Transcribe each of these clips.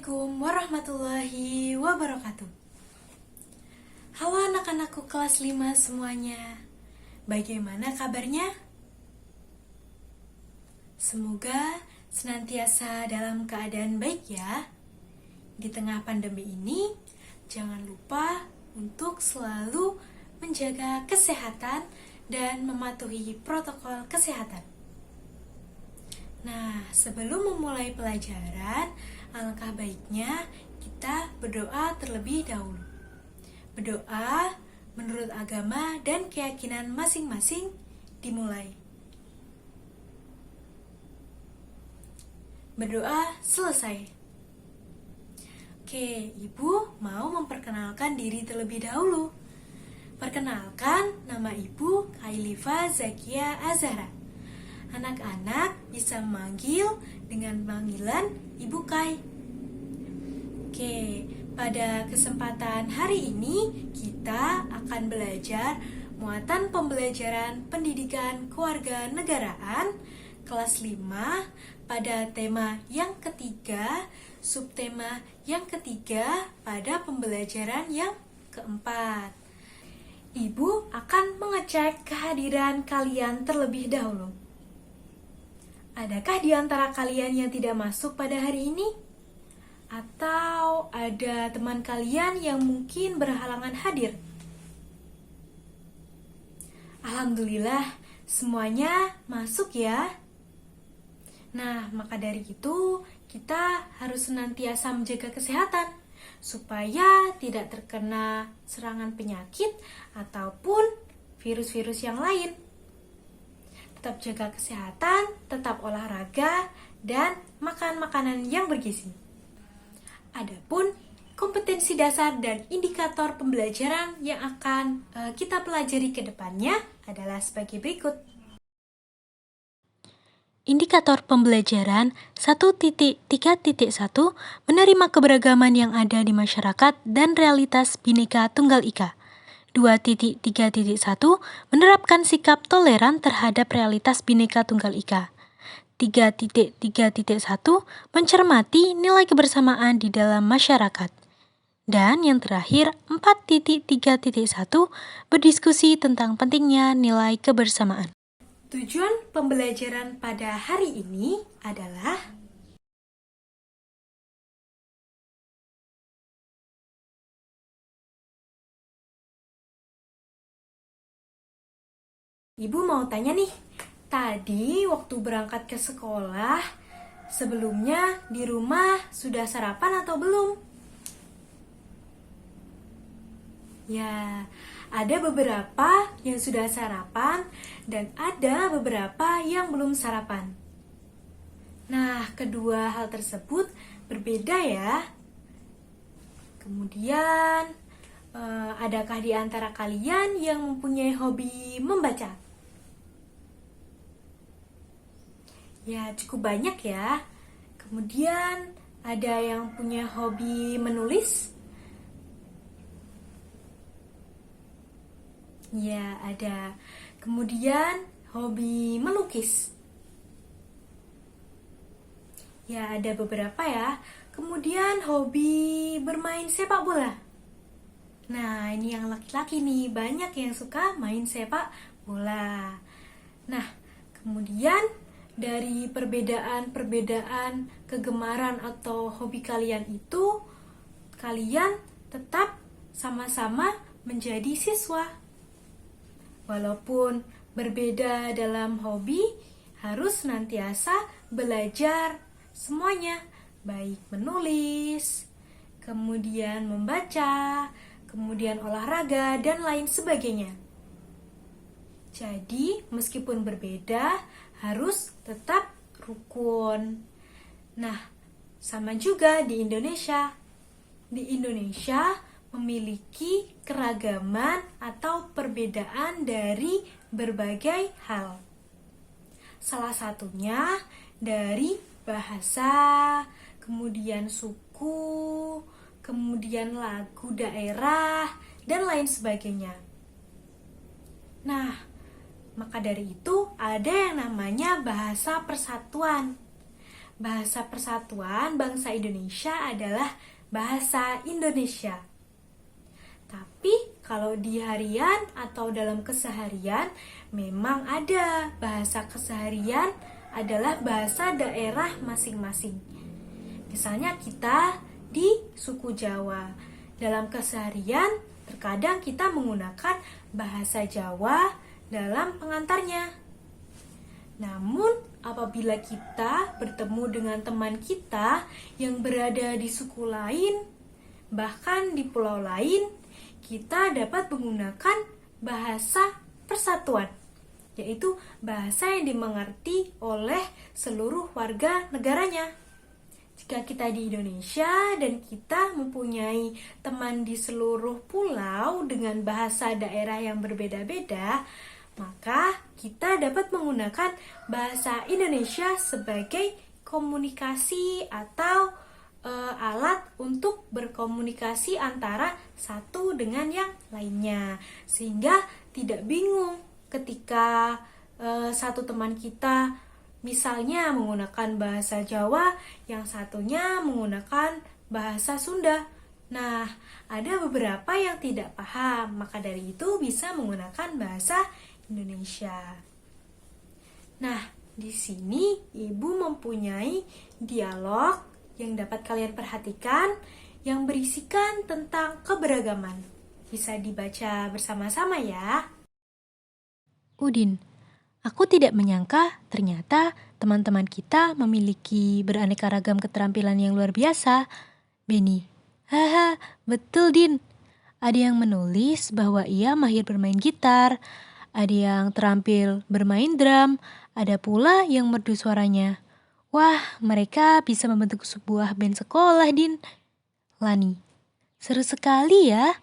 Assalamualaikum warahmatullahi wabarakatuh. Halo anak-anakku kelas 5 semuanya. Bagaimana kabarnya? Semoga senantiasa dalam keadaan baik ya. Di tengah pandemi ini, jangan lupa untuk selalu menjaga kesehatan dan mematuhi protokol kesehatan. Nah, sebelum memulai pelajaran, alangkah baiknya kita berdoa terlebih dahulu. Berdoa menurut agama dan keyakinan masing-masing dimulai. Berdoa selesai. Oke, Ibu mau memperkenalkan diri terlebih dahulu. Perkenalkan, nama Ibu Khailifa Zakia Azhara. Anak-anak bisa memanggil dengan panggilan Ibu Kai. Oke, pada kesempatan hari ini kita akan belajar muatan pembelajaran pendidikan kewarganegaraan kelas 5 pada tema yang ketiga, subtema yang ketiga pada pembelajaran yang keempat. Ibu akan mengecek kehadiran kalian terlebih dahulu. Adakah di antara kalian yang tidak masuk pada hari ini? Atau ada teman kalian yang mungkin berhalangan hadir? Alhamdulillah, semuanya masuk ya. Nah, maka dari itu, kita harus senantiasa menjaga kesehatan supaya tidak terkena serangan penyakit ataupun virus-virus yang lain. Tetap jaga kesehatan, tetap olahraga, dan makan makanan yang bergizi. Adapun kompetensi dasar dan indikator pembelajaran yang akan kita pelajari ke depannya adalah sebagai berikut. Indikator pembelajaran 1.3.1 menerima keberagaman yang ada di masyarakat dan realitas Bhinneka Tunggal Ika. 2.3.1 menerapkan sikap toleran terhadap realitas Bhinneka Tunggal Ika. 3.3.1 mencermati nilai kebersamaan di dalam masyarakat. Dan yang terakhir 4.3.1 berdiskusi tentang pentingnya nilai kebersamaan. Tujuan pembelajaran pada hari ini adalah Ibu mau tanya nih, tadi waktu berangkat ke sekolah, sebelumnya di rumah sudah sarapan atau belum? Ya, ada beberapa yang sudah sarapan dan ada beberapa yang belum sarapan. Nah, kedua hal tersebut berbeda ya. Kemudian, adakah di antara kalian yang mempunyai hobi membaca? Ya, cukup banyak ya. Kemudian ada yang punya hobi menulis? Ya, ada. Kemudian hobi melukis? Ya, ada beberapa ya. Kemudian hobi bermain sepak bola? Nah, ini yang laki-laki nih, banyak yang suka main sepak bola. Nah, kemudian dari perbedaan kegemaran atau hobi kalian itu, kalian tetap sama-sama menjadi siswa. Walaupun berbeda dalam hobi, harus senantiasa belajar semuanya, baik menulis, kemudian membaca, kemudian olahraga, dan lain sebagainya. Jadi, meskipun berbeda, harus tetap rukun. Nah, sama juga di Indonesia. Di Indonesia memiliki keragaman atau perbedaan dari berbagai hal. Salah satunya dari bahasa, kemudian suku, kemudian lagu daerah, dan lain sebagainya. Nah, maka dari itu ada yang namanya bahasa persatuan. bahasa persatuan bangsa Indonesia adalah bahasa Indonesia. Tapi kalau di harian atau dalam keseharian memang ada bahasa keseharian adalah bahasa daerah masing-masing. Misalnya kita di suku Jawa, dalam keseharian terkadang kita menggunakan bahasa Jawa dalam pengantarnya. Namun apabila kita bertemu dengan teman kita yang berada di suku lain, bahkan di pulau lain, kita dapat menggunakan bahasa persatuan, yaitu bahasa yang dimengerti oleh seluruh warga negaranya. Jika kita di Indonesia dan kita mempunyai teman di seluruh pulau dengan bahasa daerah yang berbeda-beda, maka kita dapat menggunakan bahasa Indonesia sebagai komunikasi atau alat untuk berkomunikasi antara satu dengan yang lainnya, sehingga tidak bingung ketika satu teman kita misalnya menggunakan bahasa Jawa, yang satunya menggunakan bahasa Sunda. Nah, ada beberapa yang tidak paham, maka dari itu bisa menggunakan bahasa Indonesia. Nah, di sini Ibu mempunyai dialog yang dapat kalian perhatikan yang berisikan tentang keberagaman. Bisa dibaca bersama-sama ya. Udin, aku tidak menyangka ternyata teman-teman kita memiliki beraneka ragam keterampilan yang luar biasa. Beni, haha, betul Din. Ada yang menulis bahwa ia mahir bermain gitar, ada yang terampil bermain drum, ada pula yang merdu suaranya. Wah, mereka bisa membentuk sebuah band sekolah, Din. Lani, seru sekali ya.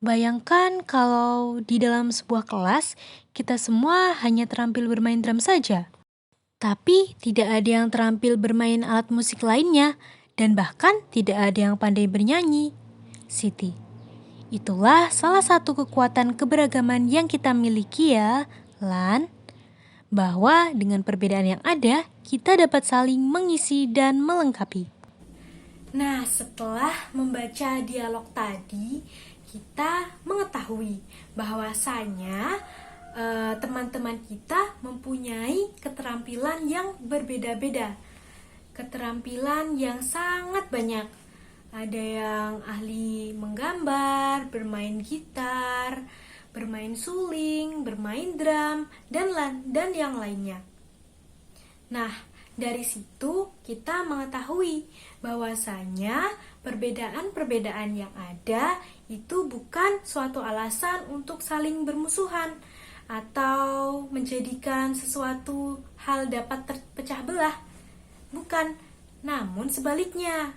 Bayangkan kalau di dalam sebuah kelas, kita semua hanya terampil bermain drum saja. Tapi tidak ada yang terampil bermain alat musik lainnya, dan bahkan tidak ada yang pandai bernyanyi. Siti, itulah salah satu kekuatan keberagaman yang kita miliki ya, Lan. Bahwa dengan perbedaan yang ada, kita dapat saling mengisi dan melengkapi. Nah, setelah membaca dialog tadi, kita mengetahui bahwasanya teman-teman kita mempunyai keterampilan yang berbeda-beda. Keterampilan yang sangat banyak. Ada yang ahli menggambar, bermain gitar, bermain suling, bermain drum, dan yang lainnya. Nah, dari situ kita mengetahui bahwasanya perbedaan-perbedaan yang ada itu bukan suatu alasan untuk saling bermusuhan atau menjadikan sesuatu hal dapat terpecah belah. Bukan, namun sebaliknya.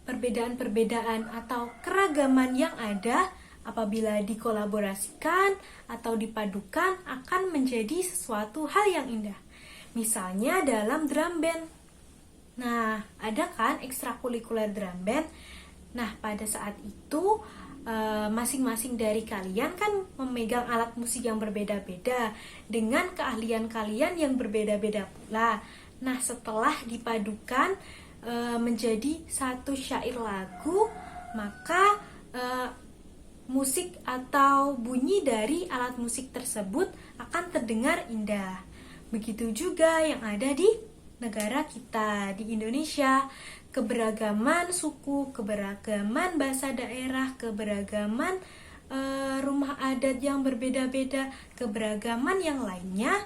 Perbedaan-perbedaan atau keragaman yang ada apabila dikolaborasikan atau dipadukan akan menjadi sesuatu hal yang indah. Misalnya dalam drum band. Nah, ada kan ekstrakurikuler drum band? Nah, pada saat itu masing-masing dari kalian kan memegang alat musik yang berbeda-beda dengan keahlian kalian yang berbeda-beda pula. Nah, setelah dipadukan menjadi satu syair lagu, maka musik atau bunyi dari alat musik tersebut akan terdengar indah. Begitu juga yang ada di negara kita, di Indonesia. Keberagaman suku, keberagaman bahasa daerah, keberagaman rumah adat yang berbeda-beda, keberagaman yang lainnya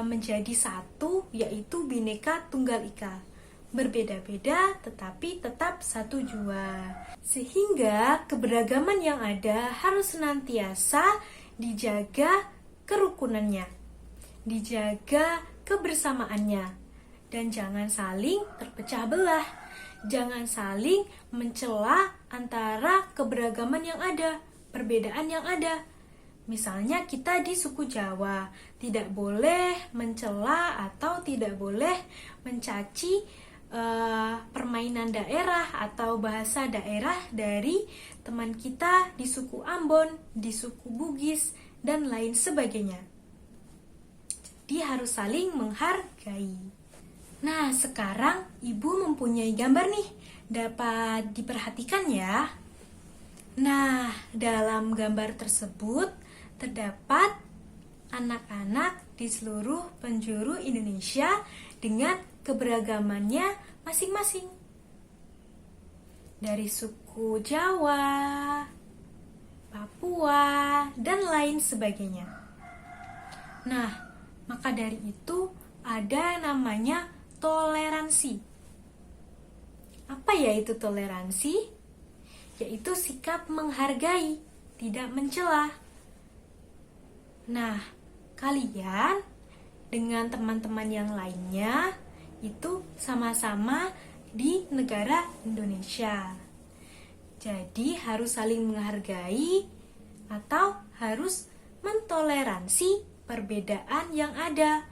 menjadi satu, yaitu Bhinneka Tunggal Ika. Berbeda-beda tetapi tetap satu jua. Sehingga keberagaman yang ada harus senantiasa dijaga kerukunannya, dijaga kebersamaannya, dan jangan saling terpecah belah. Jangan saling mencela antara keberagaman yang ada, perbedaan yang ada. Misalnya kita di suku Jawa, tidak boleh mencela atau tidak boleh mencaci permainan daerah atau bahasa daerah dari teman kita di suku Ambon, di suku Bugis, dan lain sebagainya. Jadi harus saling menghargai. Nah, sekarang Ibu mempunyai gambar nih, dapat diperhatikan ya. Nah, dalam gambar tersebut terdapat anak-anak di seluruh penjuru Indonesia dengan keberagamannya masing-masing. Dari suku Jawa, Papua, dan lain sebagainya. Nah, maka dari itu ada namanya toleransi. Apa ya itu toleransi? Yaitu sikap menghargai, tidak mencela. Nah, kalian dengan teman-teman yang lainnya itu sama-sama di negara Indonesia. Jadi harus saling menghargai atau harus mentoleransi perbedaan yang ada.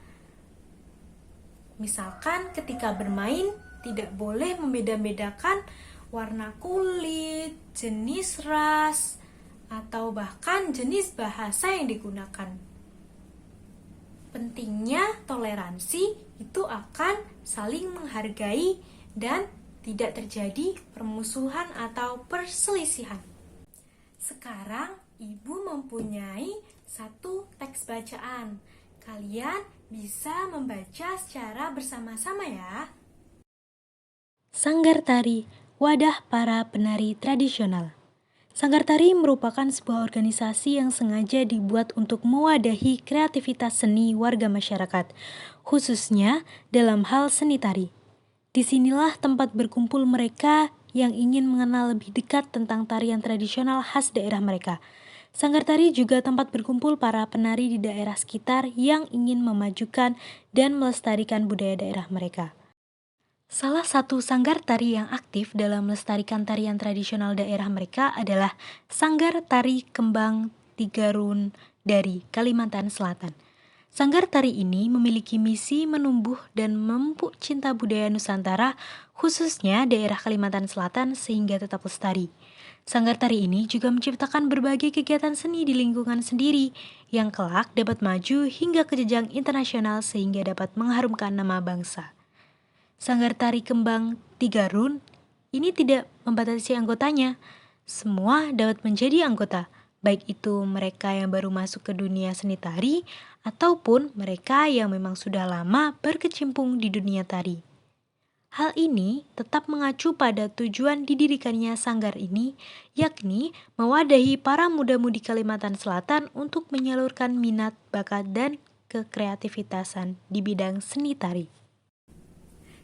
Misalkan ketika bermain tidak boleh membeda-bedakan warna kulit, jenis ras, atau bahkan jenis bahasa yang digunakan. Pentingnya toleransi itu akan saling menghargai dan tidak terjadi permusuhan atau perselisihan. Sekarang Ibu mempunyai satu teks bacaan. Kalian bisa membaca secara bersama-sama ya. Sanggar Tari, wadah para penari tradisional. Sanggar Tari merupakan sebuah organisasi yang sengaja dibuat untuk mewadahi kreativitas seni warga masyarakat, khususnya dalam hal seni tari. Disinilah tempat berkumpul mereka yang ingin mengenal lebih dekat tentang tarian tradisional khas daerah mereka. Sanggar Tari juga tempat berkumpul para penari di daerah sekitar yang ingin memajukan dan melestarikan budaya daerah mereka. Salah satu sanggar tari yang aktif dalam melestarikan tarian tradisional daerah mereka adalah Sanggar Tari Kembang Tigarun dari Kalimantan Selatan. Sanggar tari ini memiliki misi menumbuh dan memupuk cinta budaya Nusantara, khususnya daerah Kalimantan Selatan sehingga tetap lestari. Sanggar tari ini juga menciptakan berbagai kegiatan seni di lingkungan sendiri yang kelak dapat maju hingga ke jenjang internasional sehingga dapat mengharumkan nama bangsa. Sanggar Tari Kembang Tigarun ini tidak membatasi anggotanya. Semua dapat menjadi anggota, baik itu mereka yang baru masuk ke dunia seni tari ataupun mereka yang memang sudah lama berkecimpung di dunia tari. Hal ini tetap mengacu pada tujuan didirikannya sanggar ini, yakni mewadahi para muda-mudi Kalimantan Selatan untuk menyalurkan minat, bakat, dan kekreativitasan di bidang seni tari.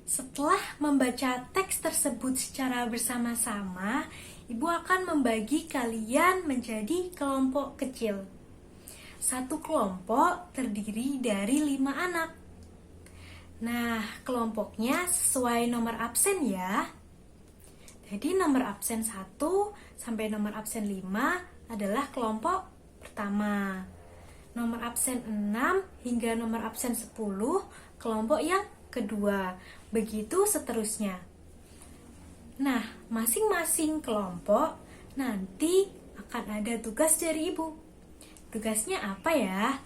Setelah membaca teks tersebut secara bersama-sama, Ibu akan membagi kalian menjadi kelompok kecil. Satu kelompok terdiri dari 5 anak. Nah, kelompoknya sesuai nomor absen ya. Jadi nomor absen 1 sampai nomor absen 5 adalah kelompok pertama. Nomor absen 6 hingga nomor absen 10 kelompok yang kedua. Begitu seterusnya. Nah, masing-masing kelompok nanti akan ada tugas dari Ibu. Tugasnya apa ya?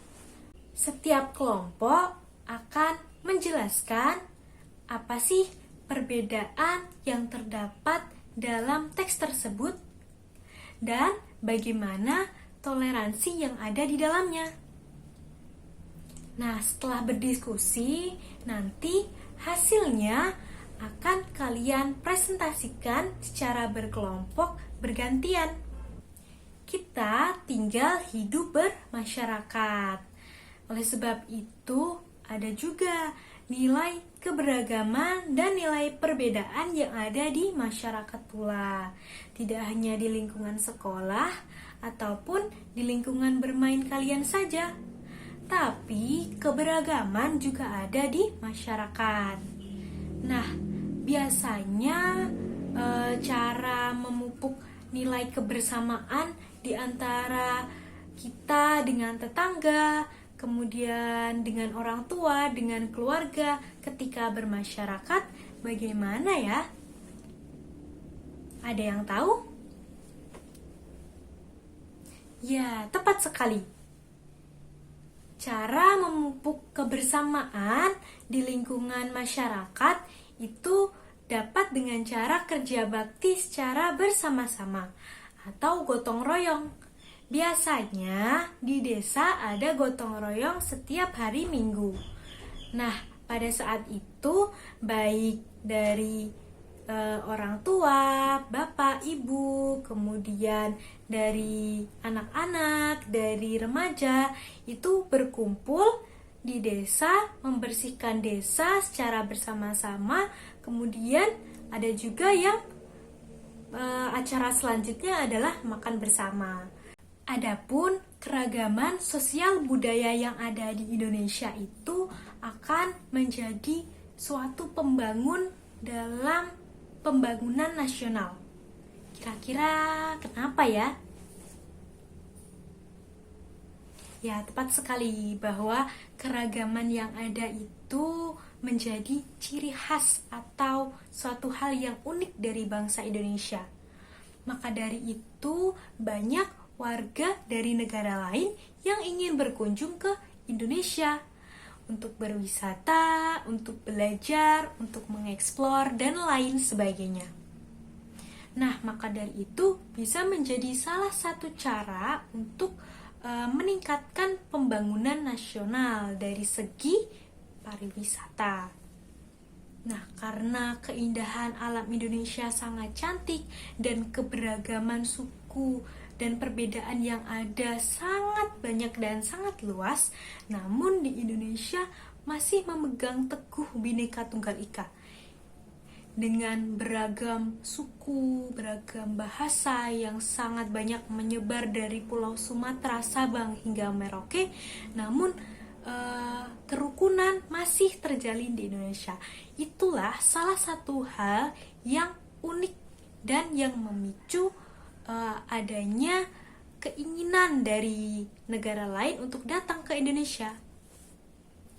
Setiap kelompok akan menjelaskan apa sih perbedaan yang terdapat dalam teks tersebut dan bagaimana toleransi yang ada di dalamnya. Nah, setelah berdiskusi, nanti hasilnya akan kalian presentasikan secara berkelompok bergantian. Kita tinggal hidup bermasyarakat. Oleh sebab itu, ada juga nilai keberagaman dan nilai perbedaan yang ada di masyarakat pula. Tidak hanya di lingkungan sekolah ataupun di lingkungan bermain kalian saja, tapi keberagaman juga ada di masyarakat. Nah, biasanya cara memupuk nilai kebersamaan di antara kita dengan tetangga, kemudian dengan orang tua, dengan keluarga ketika bermasyarakat, bagaimana ya? Ada yang tahu? Ya, tepat sekali. cara memupuk kebersamaan di lingkungan masyarakat itu dapat dengan cara kerja bakti secara bersama-sama atau gotong royong. Biasanya di desa ada gotong royong setiap hari Minggu. Nah, pada saat itu baik dari orang tua, bapak, ibu, kemudian dari anak-anak, dari remaja itu berkumpul di desa, membersihkan desa secara bersama-sama. Kemudian ada juga yang acara selanjutnya adalah makan bersama. Adapun keragaman sosial budaya yang ada di Indonesia itu akan menjadi suatu pembangun dalam pembangunan nasional. Kira-kira kenapa ya? Ya, tepat sekali bahwa keragaman yang ada itu menjadi ciri khas atau suatu hal yang unik dari bangsa Indonesia. Maka dari itu, banyak warga dari negara lain yang ingin berkunjung ke Indonesia untuk berwisata, untuk belajar, untuk mengeksplor, dan lain sebagainya. Nah, maka dari itu bisa menjadi salah satu cara untuk meningkatkan pembangunan nasional dari segi pariwisata. Nah, karena keindahan alam Indonesia sangat cantik dan keberagaman suku dan perbedaan yang ada sangat banyak dan sangat luas, namun di Indonesia masih memegang teguh Bhinneka Tunggal Ika. Dengan beragam suku, beragam bahasa yang sangat banyak menyebar dari Pulau Sumatera, Sabang hingga Merauke, namun kerukunan masih terjalin di Indonesia. Itulah salah satu hal yang unik dan yang memicu adanya keinginan dari negara lain untuk datang ke Indonesia.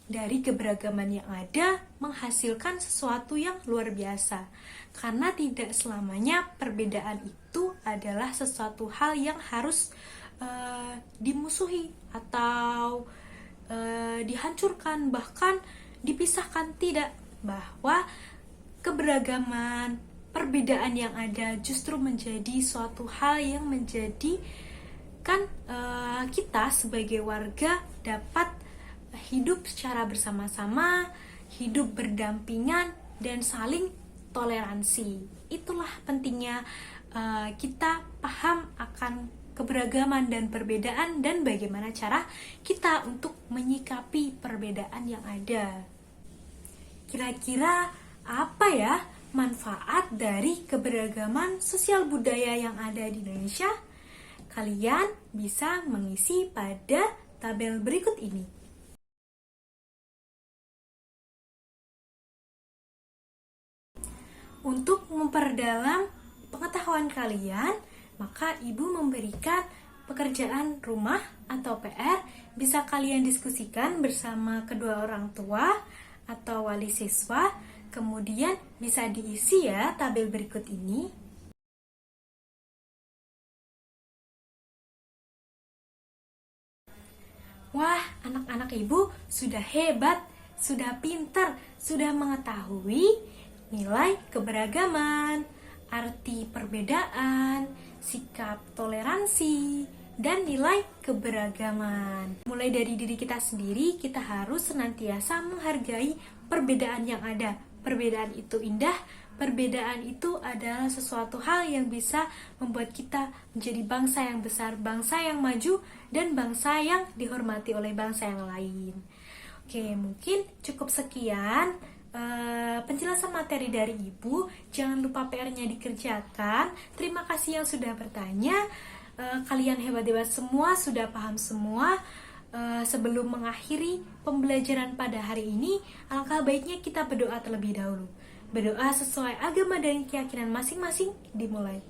Dari keberagaman yang ada menghasilkan sesuatu yang luar biasa. Karena tidak selamanya perbedaan itu adalah sesuatu hal yang harus dimusuhi atau dihancurkan, bahkan dipisahkan. Tidak, bahwa keberagaman perbedaan yang ada justru menjadi suatu hal yang menjadikan kita sebagai warga dapat hidup secara bersama-sama, hidup berdampingan, dan saling toleransi. Itulah pentingnya kita paham akan keberagaman dan perbedaan dan bagaimana cara kita untuk menyikapi perbedaan yang ada. Kira-kira apa ya manfaat dari keberagaman sosial budaya yang ada di Indonesia? Kalian bisa mengisi pada tabel berikut ini. Untuk memperdalam pengetahuan kalian, maka ibu memberikan pekerjaan rumah atau PR bisa kalian diskusikan bersama kedua orang tua atau wali siswa. Kemudian bisa diisi ya tabel berikut ini. Wah, anak-anak ibu sudah hebat, sudah pintar, sudah mengetahui nilai keberagaman, arti perbedaan, sikap toleransi, dan nilai keberagaman. Mulai dari diri kita sendiri, kita harus senantiasa menghargai perbedaan yang ada. Perbedaan itu indah, perbedaan itu adalah sesuatu hal yang bisa membuat kita menjadi bangsa yang besar, bangsa yang maju, dan bangsa yang dihormati oleh bangsa yang lain. Oke, mungkin cukup sekian penjelasan materi dari ibu. Jangan lupa PR-nya dikerjakan. Terima kasih yang sudah bertanya. Kalian hebat-hebat semua, sudah paham semua. Sebelum mengakhiri pembelajaran pada hari ini, alangkah baiknya kita berdoa terlebih dahulu. Berdoa sesuai agama dan keyakinan masing-masing dimulai.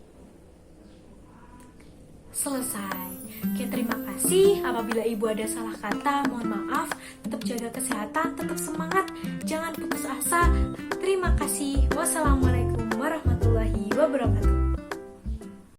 Selesai. Oke, terima kasih. Apabila ibu ada salah kata, mohon maaf. Tetap jaga kesehatan, tetap semangat, jangan putus asa. Terima kasih. Wassalamualaikum warahmatullahi wabarakatuh.